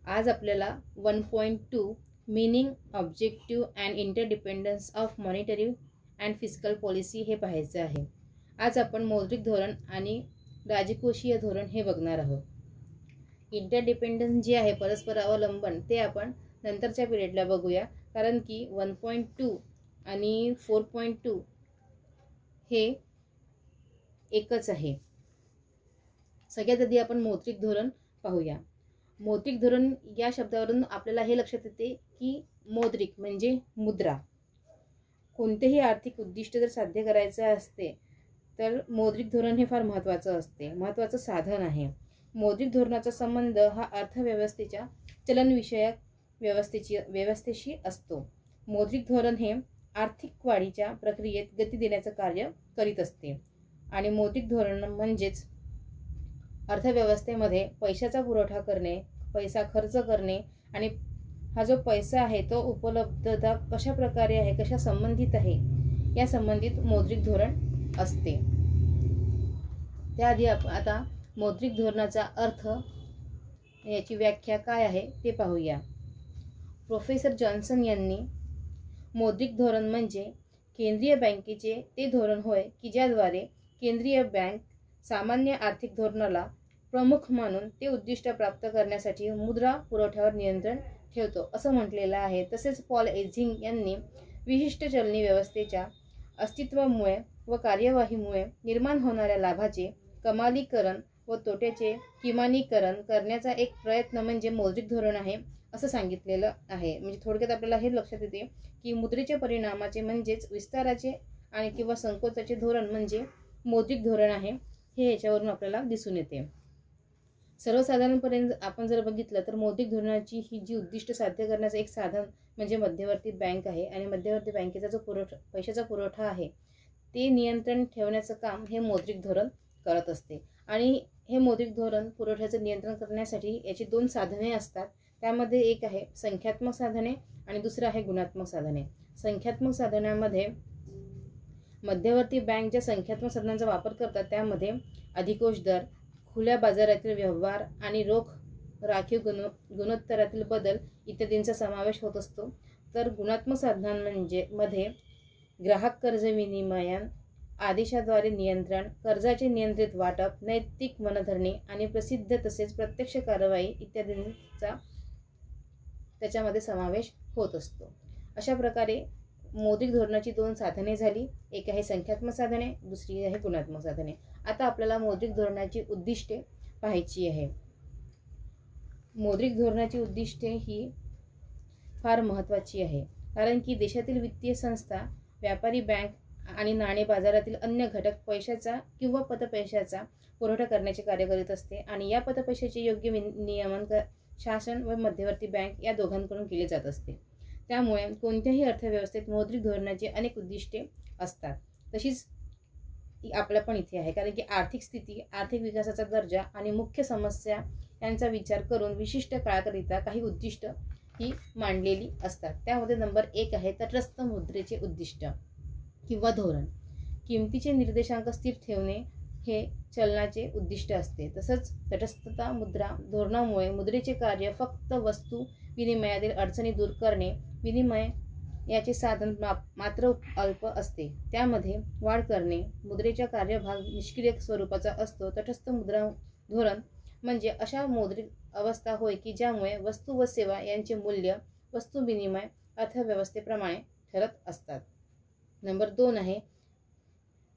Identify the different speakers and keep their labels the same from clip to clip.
Speaker 1: आज आपल्याला 1.2 meaning, objective and interdependence of monetary and fiscal policy हे पाहायचं आहे. आज आपण मौद्रिक धोरण आणि राजकोषीय धोरण हे बघणार आहोत. इंटरडिपेंडन्स जे आहे परस्पर अवलंबन ते आपण नंतरच्या पिरियडला बघूया, कारण की 1.2 आणि 4.2 हे एकच आहे. सगळ्यात आधी आपण मौद्रिक धोरण पाहूया. मौद्रिक धोरण या शब्दावरून आपल्याला हे लक्षात येते की मौद्रिक म्हणजे मुद्रा. कोणतेही आर्थिक उद्दिष्ट जर साध्य करायचे असते तर मौद्रिक धोरण हे फार महत्त्वाचं साधन आहे. मौद्रिक धोरणाचा संबंध हा अर्थव्यवस्थेच्या चलनविषयक व्यवस्थेशी असतो. मौद्रिक धोरण हे आर्थिक वाढीच्या प्रक्रियेत गती देण्याचं कार्य करीत असते आणि मौद्रिक धोरण म्हणजेच अर्थव्यवस्थेमध्ये पैशाचा पुरवठा करणे, पैसा खर्च करणे आणि हा जो पैसा आहे तो उपलब्धता कशा प्रकारे आहे, कशा संबंधित आहे या संबंधित मौद्रिक धोरण असते. त्याआधी आपण आता मौद्रिक धोरणाचा अर्थ, याची व्याख्या काय आहे ते पाहूया. प्रोफेसर जॉन्सन यांनी मौद्रिक धोरण म्हणजे केंद्रीय बँकेचे ते धोरण होय की ज्याद्वारे केंद्रीय बँक सामान्य आर्थिक धोरणाला प्रमुख मानून ते उद्दिष्ट प्राप्त करण्यासाठी मुद्रा पुरवठ्यावर नियंत्रण ठेवतो असं म्हटलेलं आहे. तसेच पॉल एझिंग यांनी विशिष्ट चलनी व्यवस्थेच्या अस्तित्वामुळे व कार्यवाहीमुळे निर्माण होणाऱ्या लाभाचे कमालीकरण व तोट्याचे किमानीकरण करण्याचा एक प्रयत्न म्हणजे मौद्रिक धोरण आहे असं सांगितलेलं आहे. म्हणजे थोडक्यात आपल्याला हे लक्षात येते की मुद्रेच्या परिणामाचे म्हणजेच विस्ताराचे आणि किंवा संकोचाचे धोरण म्हणजे मौद्रिक धोरण आहे, हे याच्यावरून आपल्याला दिसून येते. सर्वसाधारणपणे आपण जर बघितलं तर मौद्रिक धोरणाची ही जी उद्दिष्ट साध्य करण्याचं एक साधन म्हणजे मध्यवर्ती बँक आहे आणि मध्यवर्ती बँकेचा जो पैशाचा पुरवठा आहे ते नियंत्रण ठेवण्याचं काम हे मौद्रिक धोरण करत असते. आणि हे मौद्रिक धोरण पुरवठ्याचं नियंत्रण करण्यासाठी याची दोन साधने असतात. त्यामध्ये एक आहे संख्यात्मक साधने आणि दुसरं आहे गुणात्मक साधने. संख्यात्मक साधनामध्ये मध्यवर्ती बँक ज्या संख्यात्मक साधनांचा वापर करतात त्यामध्ये अधिकोष दर, खुल्या बाजारातील व्यवहार आणि रोख राखीव गुणोत्तरातील बदल इत्यादींचा समावेश होत असतो. तर गुणात्मक साधनांमध्ये ग्राहक कर्ज विनिमयन, आदेशाद्वारे नियंत्रण, कर्जाचे नियंत्रित वाटप, नैतिक मनधरणी आणि प्रसिद्ध तसेच प्रत्यक्ष कारवाई इत्यादींचा त्याच्यामध्ये समावेश होत असतो. अशा प्रकारे मौद्रिक धोरणाची दोन साधने झाली. एक आहे संख्यात्मक साधने, दुसरी आहे गुणात्मक साधने. आता आपल्याला मौद्रिक धोरणाची उद्दिष्टे पाहायची आहे. मौद्रिक धोरणाची उद्दिष्टे ही फार महत्त्वाची आहे, कारण की देशातील वित्तीय संस्था, व्यापारी बँक आणि नाणे बाजारातील अन्य घटक पैशाचा किंवा पतपैशाचा पुरवठा करण्याचे कार्य करीत असते आणि या पतपैशाचे योग्य नियमन शासन व मध्यवर्ती बँक या दोघांकडून केले जात असते. त्यामुळे कोणत्याही अर्थव्यवस्थेत मौद्रिक धोरणाची अनेक उद्दिष्टे असतात. तशीच आपल्या पण इथे आहे, कारण की आर्थिक स्थिती, आर्थिक विकासाचा दर्जा आणि मुख्य समस्या यांचा विचार करून विशिष्ट काळाकरिता काही उद्दिष्ट ही मांडलेली असतात. त्यामध्ये नंबर 1 आहे तटस्थ मुद्रेचे उद्दिष्ट किंवा धोरण. किमतीचे निर्देशांक स्थिर ठेवणे हे चलनाचे उद्दिष्ट असते. तसंच तटस्थता मुद्रा धोरणामुळे मुद्रेचे कार्य फक्त वस्तू विनिमयातील अडचणी दूर करणे, विनिमय याचे साधन मात्र अल्प असते, त्यामध्ये वाढ करणे. मुद्रेचा कार्यभाग निष्क्रिय स्वरूपाचा असतो. तटस्थ मुद्रा धोरण म्हणजे अशा मौद्रिक अवस्था होय की ज्यामुळे वस्तू व सेवा यांचे मूल्य वस्तू विनिमय अर्थव्यवस्थेप्रमाणे ठरत असतात. नंबर 2 आहे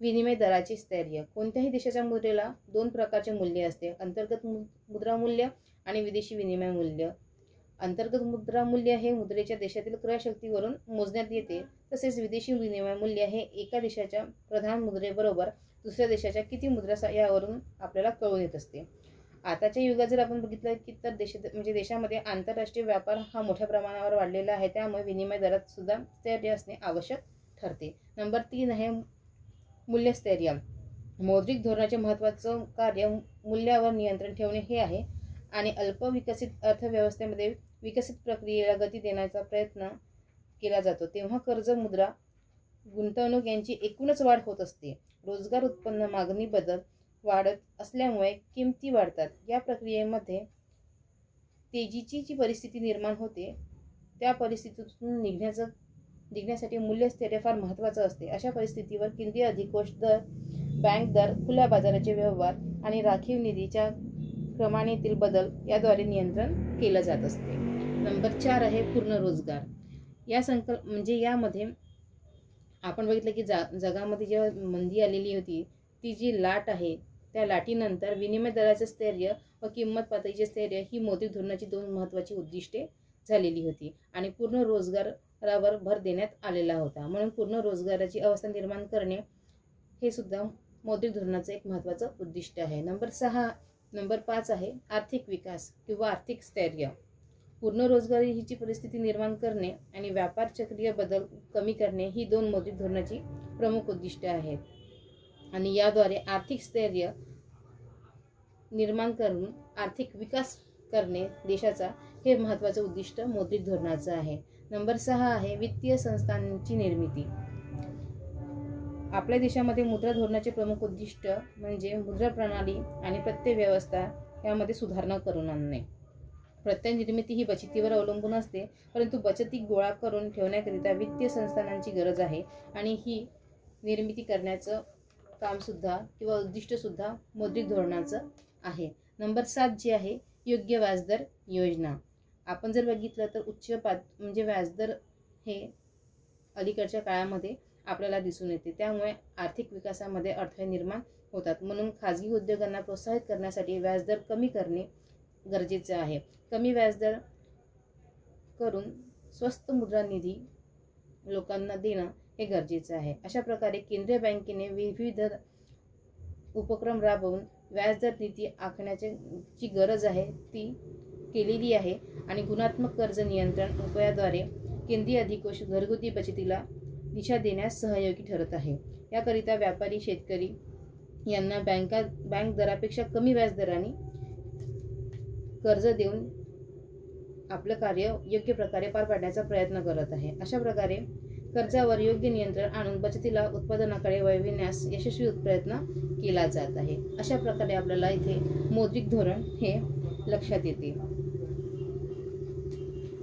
Speaker 1: विनिमय दराचे स्थैर्य. कोणत्याही देशाच्या मुद्रेला दोन प्रकारचे मूल्य असते, अंतर्गत मुद्रा मूल्य आणि विदेशी विनिमय मूल्य. अंतर्गत मुद्रा मूल्य हे मुद्रेच्या देशातील क्रयशक्तीवरून मोजण्यात येते. तसेच विदेशी विनिमय मूल्य हे एका देशाच्या प्रधान मुद्रेबरोबर दुसऱ्या देशाच्या किती मुद्रा यावरून आपल्याला कळून येत असते. आताच्या युगात जर आपण बघितलं की तर देशामध्ये आंतरराष्ट्रीय व्यापार हा मोठ्या प्रमाणावर वाढलेला आहे, त्यामुळे विनिमय दरात सुद्धा स्थैर्य असणे आवश्यक ठरते. नंबर 3 आहे मूल्यस्थैर्य. मौद्रिक धोरणाचे महत्त्वाचं कार्य मूल्यावर नियंत्रण ठेवणे हे आहे आणि अल्प विकसित अर्थव्यवस्थेमध्ये विकसित प्रक्रियेला गती देण्याचा प्रयत्न केला जातो. तेव्हा कर्ज, मुद्रा, गुंतवणूक यांची एकूणच वाढ होत असते. रोजगार, उत्पन्न, मागणी बदल वाढत असल्यामुळे किमती वाढतात. या प्रक्रियेमध्ये तेजीची जी परिस्थिती निर्माण होते त्या परिस्थितीतून निघण्यासाठी मूल्यस्थैर्य फार महत्त्वाचं असते. अशा परिस्थितीवर केंद्रीय अधिकोष दर, बँक दर, खुल्या बाजाराचे व्यवहार आणि राखीव निधीच्या क्रमणेतील बदल याद्वारे नियंत्रण केलं जात असते. नंबर 4 आहे पूर्ण रोजगार. यामध्ये आपण बघितलं की जगामध्ये जेव्हा मंदी आलेली होती, ती जी लाट आहे त्या लाटीनंतर विनिमय दराचे स्थैर्य व किंमत पातळीचे स्थैर्य ही मौद्रिक धोरणाची 2 महत्त्वाची उद्दिष्टे झालेली होती आणि पूर्ण रोजगारावर भर देण्यात आलेला होता. म्हणून पूर्ण रोजगाराची अवस्था निर्माण करणे हे सुद्धा मौद्रिक धोरणाचं एक महत्त्वाचं उद्दिष्ट आहे. नंबर 5 आहे आर्थिक विकास किंवा आर्थिक स्थैर्य. पूर्ण रोजगारीची परिस्थिती निर्माण करणे आणि व्यापार चक्रीय बदल कमी करणे ही 2 मौद्रिक धोरणाची प्रमुख उद्दिष्टे आहेत आणि याद्वारे आर्थिक स्थैर्य निर्माण करून आर्थिक विकास करणे देशाचा हे महत्त्वाचं उद्दिष्ट मौद्रिक धोरणाचं आहे. नंबर 6 आहे वित्तीय संस्थांची निर्मिती. आपल्या देशामध्ये मुद्रा धोरणाचे प्रमुख उद्दिष्ट म्हणजे मुद्रा प्रणाली आणि प्रत्यय व्यवस्था यामध्ये सुधारणा करून आणणे. प्रत्यय निर्मिती ही बचतीवर अवलंबून असते, परंतु बचती गोळा करून ठेवण्याकरिता वित्तीय संस्थानांची गरज आहे आणि ही निर्मिती करण्याचं कामसुद्धा किंवा उद्दिष्टसुद्धा मौद्रिक धोरणाचं आहे. नंबर 7 जी आहे योग्य व्याजदर योजना. आपण जर बघितलं तर म्हणजे व्याजदर हे अलीकडच्या काळामध्ये आपल्याला दिसून येते, त्यामुळे आर्थिक विकासामध्ये अडथळे निर्माण होतात. म्हणून खाजगी उद्योगांना प्रोत्साहित करण्यासाठी व्याजदर कमी करणे गरजेचे आहे. कमी व्याजदर करून स्वस्त मुद्रा निधी लोकांना देणं हे गरजेचं आहे. अशा प्रकारे केंद्रीय बँकेने विविध उपक्रम राबवून व्याजदर नीती आखण्याची जी गरज आहे ती केलेली आहे आणि गुणात्मक कर्ज नियंत्रण उपायाद्वारे केंद्रीय अधिकोष घरगुती बचतीला दिशा देण्यास सहयोगी ठरत आहे. याकरिता व्यापारी, शेतकरी यांना बँक दरापेक्षा कमी व्याजदराने कर्ज देऊन आपलं कार्य योग्य प्रकारे पार पाडण्याचा प्रयत्न करत आहे. अशा प्रकारे कर्जावर योग्य नियंत्रण आणून बचतीला उत्पादनाकडे वळविण्यास यशस्वी प्रयत्न केला जात आहे. अशा प्रकारे आपल्याला इथे मौद्रिक धोरण हे लक्षात येते.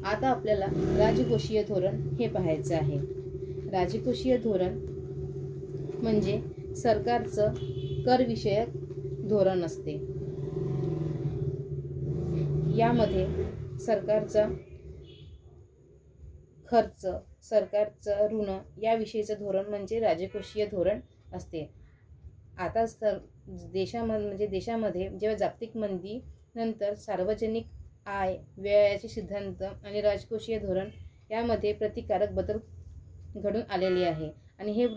Speaker 1: आता आपल्याला राजकोषीय धोरण हे पाहायचं आहे. राजकोषीय धोरण म्हणजे सरकारचं करविषयक धोरण असते. यामध्ये सरकारचा खर्च, सरकारचं ऋण याविषयीचं धोरण म्हणजे राजकोषीय धोरण असते. आता देशामध्ये जेव्हा जागतिक मंदी नंतर सार्वजनिक आय व्ययाचे सिद्धांत आणि राजकोषीय धोरण यामध्ये प्रतिकारक बदल घडून आलेले आहे आणि हे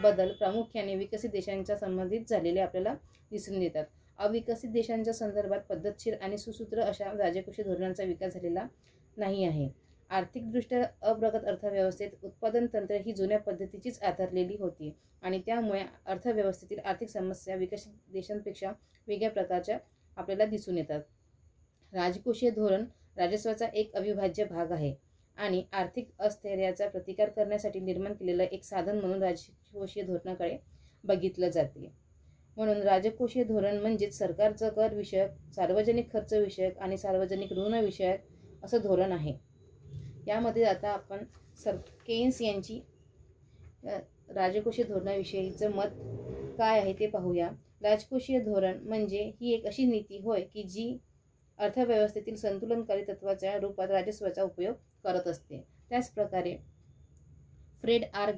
Speaker 1: बदल प्रामुख्याने विकसित देशांच्या संबंधित झालेले आपल्याला दिसून येतात. अविकसित देशांच्या संदर्भात पद्धतशीर आणि सुसूत्र अशा राजकोषीय धोरणांचा विकास झालेला नाही आहे. आर्थिकदृष्ट्या अप्रगत अर्थव्यवस्थेत उत्पादन तंत्र ही जुन्या पद्धतीचीच आधारलेली होती आणि त्यामुळे अर्थव्यवस्थेतील आर्थिक समस्या विकसित देशांपेक्षा वेगळ्या प्रकारच्या आपल्याला दिसून येतात. राजकोषीय धोरण राजस्वाचा एक अविभाज्य भाग आहे आणि आर्थिक अस्थिरतेचा प्रतिकार करण्यासाठी निर्माण केलेलं एक साधन म्हणून राजकोषीय धोरणाकडे बघितलं जाते. म्हणून राजकोषीय धोरण म्हणजे सरकारचं कर विषयक, सार्वजनिक खर्च विषयक आणि सार्वजनिक ऋण विषयक असं धोरण आहे. यामध्ये आता आपण केन्स यांची राजकोषीय धोरणाविषयीचं मत काय आहे ते पाहूया. राजकोषीय धोरण म्हणजे ही एक अशी नीती होय की जी अर्थव्यवस्थेतील संतुलनकारी तत्वाच्या रूपात राजस्वाचा उपयोग करत असते. त्याचप्रकारे फ्रेड आर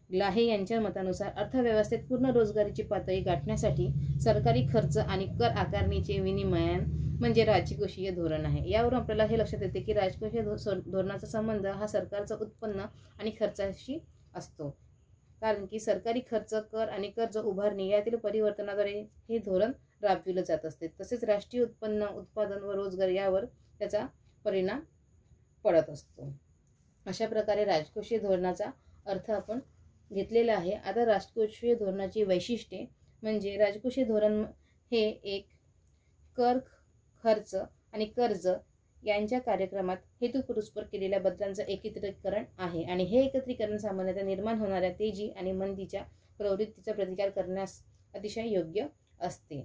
Speaker 1: ग्लाहे यांच्या मतानुसार अर्थव्यवस्थेत पूर्ण रोजगारीची पातळी गाठण्यासाठी सरकारी खर्च आणि कर आकारणीचे विनिमयन म्हणजे राजकोषीय धोरण आहे. यावरून आपल्याला हे लक्षात येते की राजकोषीय धोरणाचा संबंध हा सरकारचं उत्पन्न आणि खर्चाशी असतो, कारण की सरकारी खर्च, कर आणि कर्ज उभारणी यातील परिवर्तनाद्वारे हे धोरण राबविलं जात असते. तसेच राष्ट्रीय उत्पन्न, उत्पादन व रोजगार यावर त्याचा परिणाम पडत असतो. अशा प्रकारे राजकोषीय धोरणाचा अर्थ आपण घेतलेला आहे. आता राजकोषीय धोरणाची वैशिष्ट्ये म्हणजे राजकोषीय धोरण हे एक कर, खर्च आणि कर्ज यांच्या कार्यक्रमात हेतुपुरस्पर केलेल्या बदलांचं एकत्रीकरण आहे आणि हे एकत्रीकरण सामान्यतः निर्माण होणाऱ्या तेजी आणि मंदीच्या प्रवृत्तीचा प्रतिकार करण्यास अतिशय योग्य असते.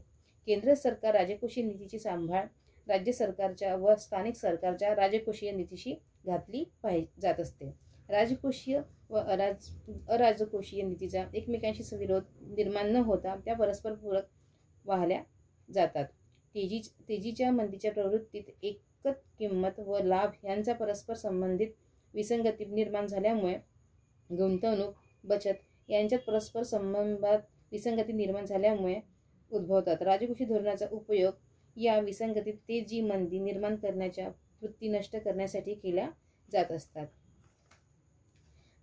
Speaker 1: केंद्र सरकार राजकोषीय नीतीची सांभाळ राज्य सरकारच्या व स्थानिक सरकारच्या राजकोषीय नीतीशी घातली जात असते. राजकोषीय व अराजकोषीय नीतीचा एकमेकांशी विरोध निर्माण न होता त्या परस्पर पूरक वाहल्या जातात. तेजीच्या मंदीच्या प्रवृत्तीत एकच किंमत व लाभ यांचा परस्पर संबंधित विसंगती निर्माण झाल्यामुळे गुंतवणूक बचत यांच्यात परस्पर संबंधात विसंगती निर्माण झाल्यामुळे उद्भवतात. राजकोषीय धोरणाचा उपयोग या विसंगतीत तेजी मंदी निर्माण करण्याच्या वृत्ती नष्ट करण्यासाठी केल्या जात असतात.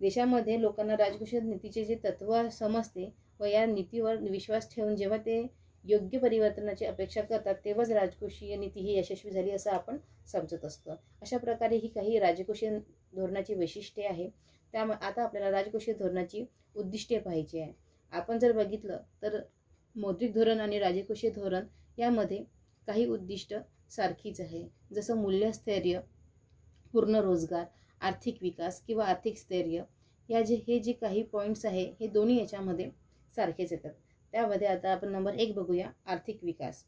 Speaker 1: देशामध्ये लोकांना राजकोषीय नीतीचे जे तत्व समजते व या नीतीवर विश्वास ठेवून जेव्हा ते योग्य परिवर्तनाची अपेक्षा करतात तेव्हाच राजकोषीय नीती ही यशस्वी झाली असं आपण समजत असतो. अशा प्रकारे ही काही राजकोषीय धोरणाची वैशिष्ट्ये आहे. त्यामुळे आता आपल्याला राजकोषीय धोरणाची उद्दिष्टे पाहिजे आहे. आपण जर बघितलं तर मौद्रिक धोरण आणि राजकोषीय धोरण यामध्ये काही उद्दिष्ट सारखीच आहे. जसं मूल्यस्थैर्य, पूर्ण रोजगार, आर्थिक विकास किंवा आर्थिक स्थैर्य हे जे काही पॉईंट्स आहे हे दोन्ही याच्यामध्ये सारखेच येतात. त्यामध्ये आता आपण नंबर 1 बघूया, आर्थिक विकास.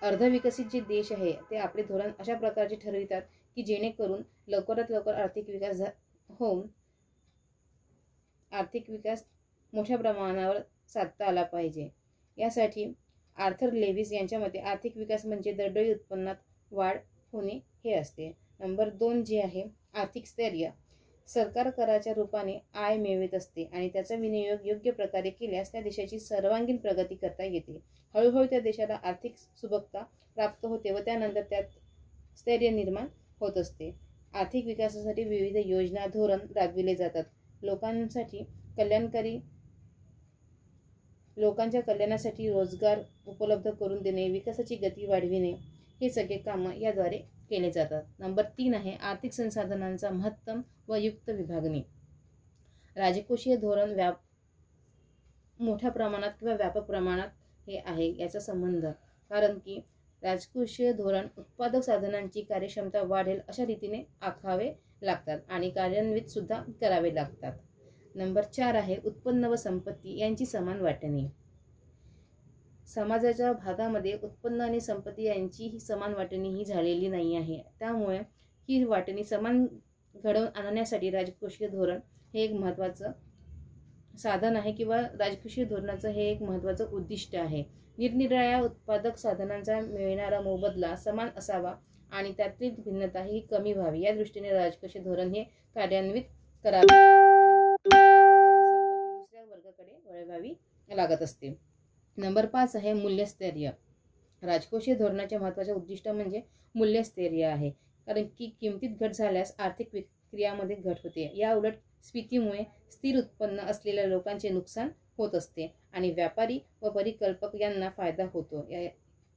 Speaker 1: अर्धविकसित जे देश आहे ते आपले धोरण अशा प्रकारचे ठरवितात की जेणेकरून लवकरात लवकर आर्थिक विकास होऊन आर्थिक विकास मोठ्या प्रमाणावर साधता आला पाहिजे. यासाठी आर्थर लेविस यांच्या मते आर्थिक विकास म्हणजे दरडोई उत्पन्नात वाढ होणे हे असते. नंबर 2 जे आहे आर्थिक स्थैर्य. सरकार कराच्या रूपाने आय मिळवत असते आणि त्याचा विनियोग योग्य प्रकारे केल्यास त्या देशाची सर्वांगीण प्रगती करता येते. हळूहळू त्या देशाला आर्थिक सुबकता प्राप्त होते व त्यानंतर त्यात स्थैर्य निर्माण होत असते. आर्थिक विकासासाठी विविध योजना धोरण राबविले जातात. लोकांच्या कल्याणासाठी रोजगार उपलब्ध करून देणे, विकासाची गती वाढविणे हे सगळे कामं याद्वारे केले जातात. नंबर 3 आहे आर्थिक संसाधनांचा महत्तम व युक्त विभागणी. राजकोषीय धोरण मोठ्या प्रमाणात किंवा व्यापक प्रमाणात हे आहे याचा संबंध. कारण की राजकोषीय धोरण उत्पादक साधनांची कार्यक्षमता वाढेल अशा रीतीने आखावे लागतात आणि कार्यान्वित सुद्धा करावे लागतात. नंबर 4 आहे उत्पन्न व संपत्ती यांची समान वाटणी. समाजाच्या भागामध्ये उत्पन्न आणि संपत्ती यांची ही समान वाटणी ही झालेली नाही आहे. त्यामुळे ही वाटणी समान घडवून आणण्यासाठी राजकोषीय धोरण हे एक महत्त्वाचं साधन आहे किंवा राजकोषीय धोरणाचं हे एक महत्त्वाचं उद्दिष्ट आहे. निरनिराळ्या उत्पादक साधनांचा मिळणारा मोबदला समान असावा आणि त्यातील भिन्नता ही कमी व्हावी या दृष्टीने राजकोषीय धोरण हे कार्यान्वित करावे दुसऱ्या वर्गाकडे वळवावी लागत असते. नंबर 5 आहे मूल्यस्थैर्य. राजकोषीय धोरणाचे महत्त्वाचे उद्दिष्ट म्हणजे मूल्यस्थैर्य आहे. कारण की किमतीत घट झाल्यास आर्थिक क्रियामध्ये घट होते. या उलट स्फीतीमुळे स्थिर उत्पन्न असलेल्या लोकांचे नुकसान होत असते आणि व्यापारी व परिकल्पक यांना फायदा होतो.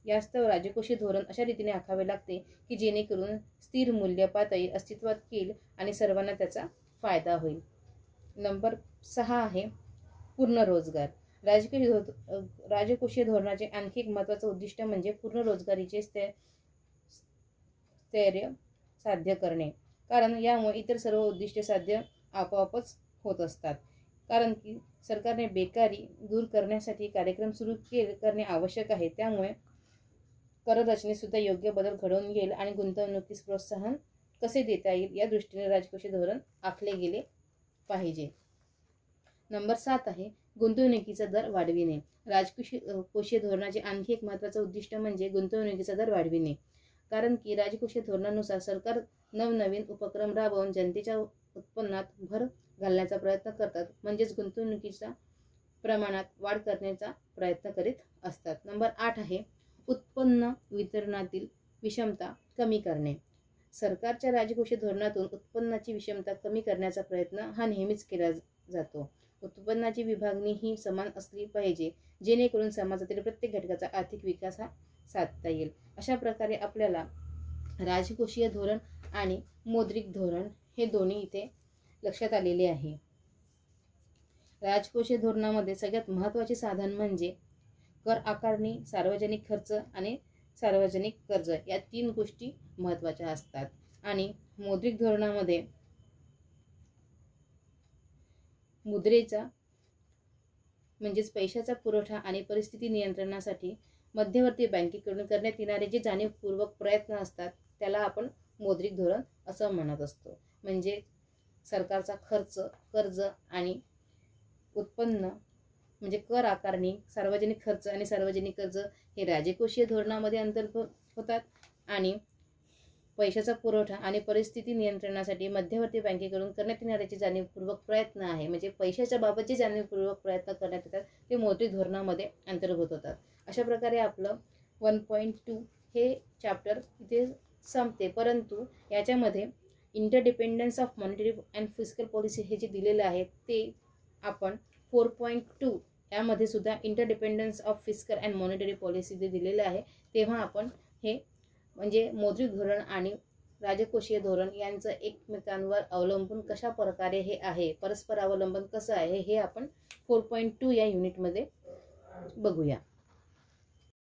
Speaker 1: यास्तव राजकोषीय धोरण अशा रीतीने आखावे लागते की जेणेकरून स्थिर मूल्य पातळी अस्तित्वात येईल आणि सर्वांना त्याचा फायदा होईल. नंबर 6 आहे पूर्ण रोजगार. राजकोषीय धोरणाचे आणखी एक महत्त्वाचं उद्दिष्ट म्हणजे पूर्ण रोजगारीचे स्थैर्य साध्य करणे. कारण यामुळे इतर सर्व उद्दिष्टे साध्य आपोआपच होत असतात. कारण की सरकारने बेकारी दूर करण्यासाठी कार्यक्रम सुरू करणे आवश्यक आहे. त्यामुळे कररचनेत सुद्धा योग्य बदल घडवून येईल आणि गुंतवणुकीस प्रोत्साहन कसे देता येईल या दृष्टीने राजकोषीय धोरण आखले गेले पाहिजे. नंबर 7 आहे गुंतवणुकीचा दर वाढविणे. राजकोषीय धोरणाचे आणखी एक महत्त्वाचं उद्दिष्ट म्हणजे गुंतवणुकीचा दर वाढविणे. कारण की राजकोषीय धोरणानुसार सरकार नवनवीन उपक्रम राबवून जनतेच्या उत्पन्नात भर घालण्याचा प्रयत्न करतात. म्हणजेच गुंतवणुकीच्या प्रमाणात वाढ करण्याचा प्रयत्न करीत असतात. नंबर 8 आहे उत्पन्न वितरणातील विषमता कमी करणे. सरकारच्या राजकोषीय धोरणातून उत्पन्नाची विषमता कमी करण्याचा प्रयत्न हा नेहमीच केला जातो. उत्पन्नाची विभागणी ही समान असली पाहिजे जेणेकरून समाजातील प्रत्येक घटकाचा आर्थिक विकास हा साधता येईल. अशा प्रकारे आपल्याला राजकोषीय धोरण आणि मौद्रिक धोरण हे दोन्ही इथे लक्षात आलेले आहे. राजकोषीय धोरणामध्ये सगळ्यात महत्त्वाचे साधन म्हणजे कर आकारणी, सार्वजनिक खर्च आणि सार्वजनिक कर्ज या 3 गोष्टी महत्त्वाच्या असतात. आणि मौद्रिक धोरणामध्ये मुद्रेचा म्हणजेच पैशाचा पुरवठा आणि परिस्थिती नियंत्रणासाठी मध्यवर्ती बँकेकडून करण्यात येणारे जे जाणीवपूर्वक प्रयत्न असतात त्याला आपण मौद्रिक धोरण असं म्हणत असतो. म्हणजे सरकारचा खर्च, कर्ज आणि उत्पन्न म्हणजे कर आकारणी, सार्वजनिक खर्च आणि सार्वजनिक कर्ज हे राजकोषीय धोरणामध्ये अंतर्भूत होतात. आणि पैशाचा पुरवठा आणि परिस्थिती नियंत्रणासाठी मध्यवर्ती बँकेकडून करण्यात येणारे जे जाणीवपूर्वक प्रयत्न आहे, म्हणजे पैशाच्या बाबत जे जाणीवपूर्वक प्रयत्न करण्यात येतात ते मौद्रिक धोरणामध्ये अंतर्भूत होतात. अशा प्रकारे आपलं 1.2 हे चॅप्टर इथे संपते. परंतु याच्यामध्ये interdependence of monetary and fiscal policy हे जे दिलेलं आहे ते आपण 4.2 यामध्ये सुद्धा interdependence of fiscal and monetary policy जे दिलेलं आहे तेव्हा आपण हे म्हणजे मौद्रिक धोरण आणि राजकोषीय धोरण यांचं एकमेकांवर अवलंबून कशा प्रकारे हे आहे, परस्पर अवलंबन कसं आहे हे आपण 4.2 या युनिटमध्ये बघूया.